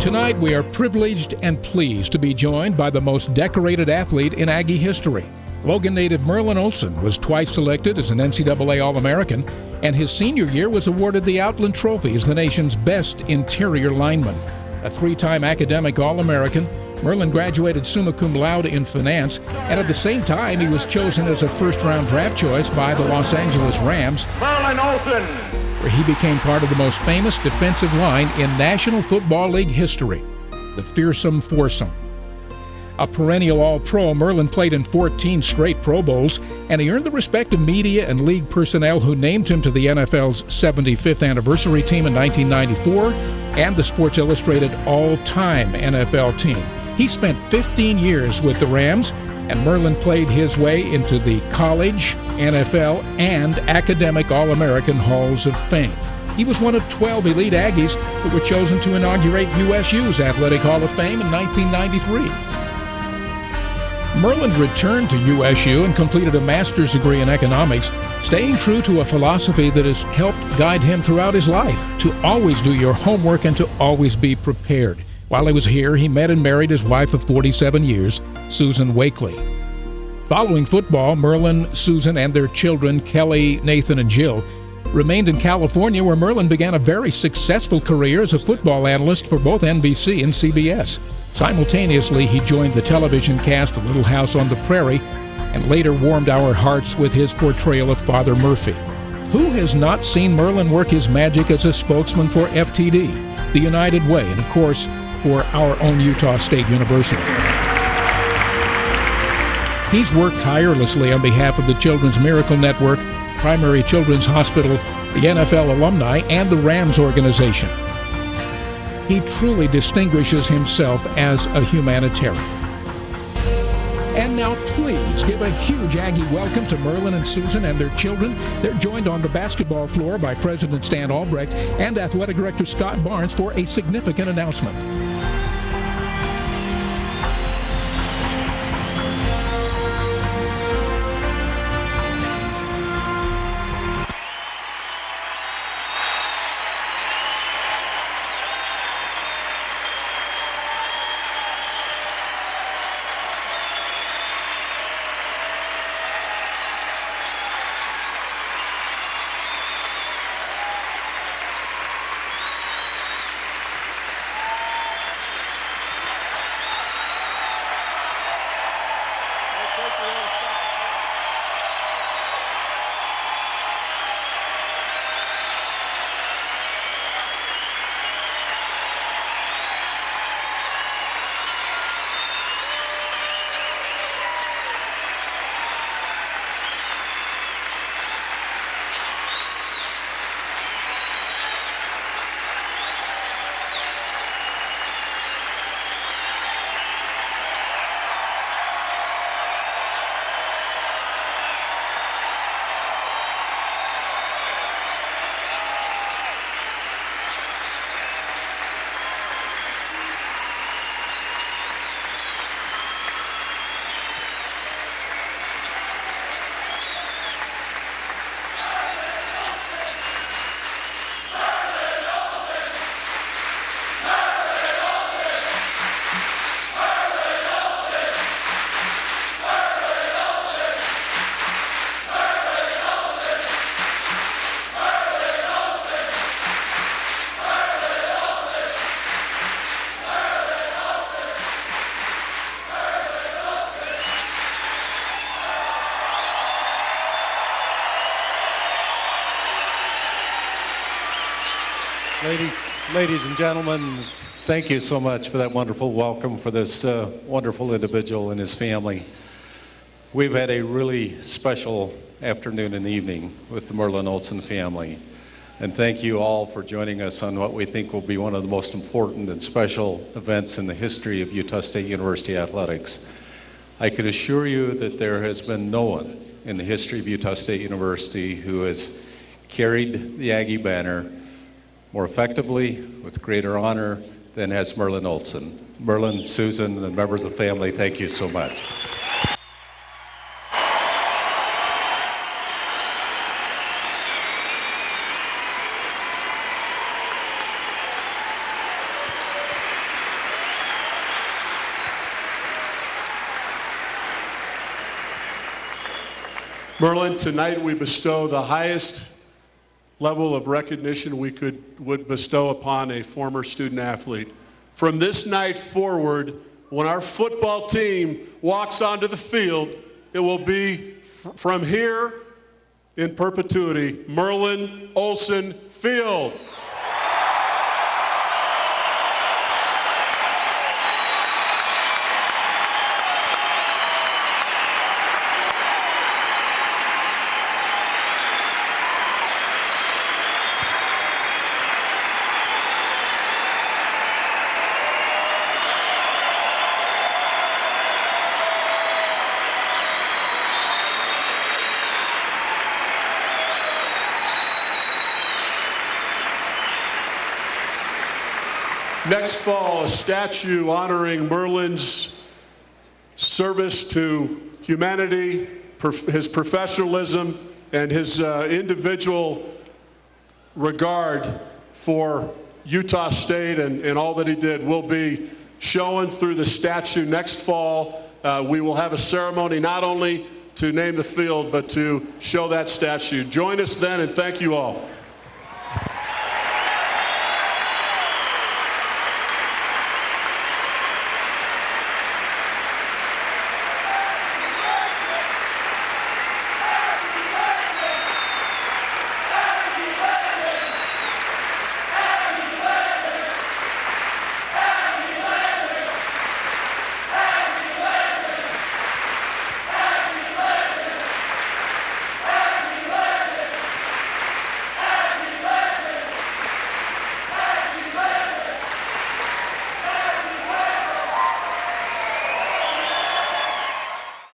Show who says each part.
Speaker 1: Tonight, we are privileged and pleased to be joined by the most decorated athlete in Aggie history. Logan native Merlin Olsen was twice selected as an NCAA All-American, and his senior year was awarded the Outland Trophy as the nation's best interior lineman. A three-time academic All-American, Merlin graduated summa cum laude in finance, and at the same time, he was chosen as a first-round draft choice by the Los Angeles Rams,
Speaker 2: Merlin Olsen,
Speaker 1: where he became part of the most famous defensive line in National Football League history, the Fearsome Foursome. A perennial All-Pro, Merlin played in 14 straight Pro Bowls, and he earned the respect of media and league personnel who named him to the NFL's 75th anniversary team in 1994 and the Sports Illustrated All-Time NFL team. He spent 15 years with the Rams, and Merlin played his way into the college, NFL, and academic All-American Halls of Fame. He was one of 12 elite Aggies who were chosen to inaugurate USU's Athletic Hall of Fame in 1993. Merlin returned to USU and completed a master's degree in economics, staying true to a philosophy that has helped guide him throughout his life, to always do your homework and to always be prepared. While he was here, he met and married his wife of 47 years, Susan Wakely. Following football, Merlin, Susan, and their children, Kelly, Nathan, and Jill, remained in California, where Merlin began a very successful career as a football analyst for both NBC and CBS. Simultaneously, he joined the television cast of Little House on the Prairie and later warmed our hearts with his portrayal of Father Murphy. Who has not seen Merlin work his magic as a spokesman for FTD, the United Way, and of course, for our own Utah State University? He's worked tirelessly on behalf of the Children's Miracle Network, Primary Children's Hospital, the NFL alumni, and the Rams organization. He truly distinguishes himself as a humanitarian. And now please give a huge Aggie welcome to Merlin and Susan and their children. They're joined on the basketball floor by President Stan Albrecht and Athletic Director Scott Barnes for a significant announcement.
Speaker 3: Ladies and gentlemen, thank you so much for that wonderful welcome for this wonderful individual and his family. We've had a really special afternoon and evening with the Merlin Olsen family. And thank you all for joining us on what we think will be one of the most important and special events in the history of Utah State University athletics. I can assure you that there has been no one in the history of Utah State University who has carried the Aggie banner more effectively, with greater honor, than has Merlin Olsen. Merlin, Susan, and members of the family, thank you so much.
Speaker 2: Merlin, tonight we bestow the highest level of recognition we would bestow upon a former student athlete. From this night forward, when our football team walks onto the field, it will be from here in perpetuity, Merlin Olsen Field. Next fall, a statue honoring Merlin's service to humanity, his professionalism, and his individual regard for Utah State and all that he did will be shown through the statue next fall. We will have a ceremony not only to name the field, but to show that statue. Join us then, and thank you all.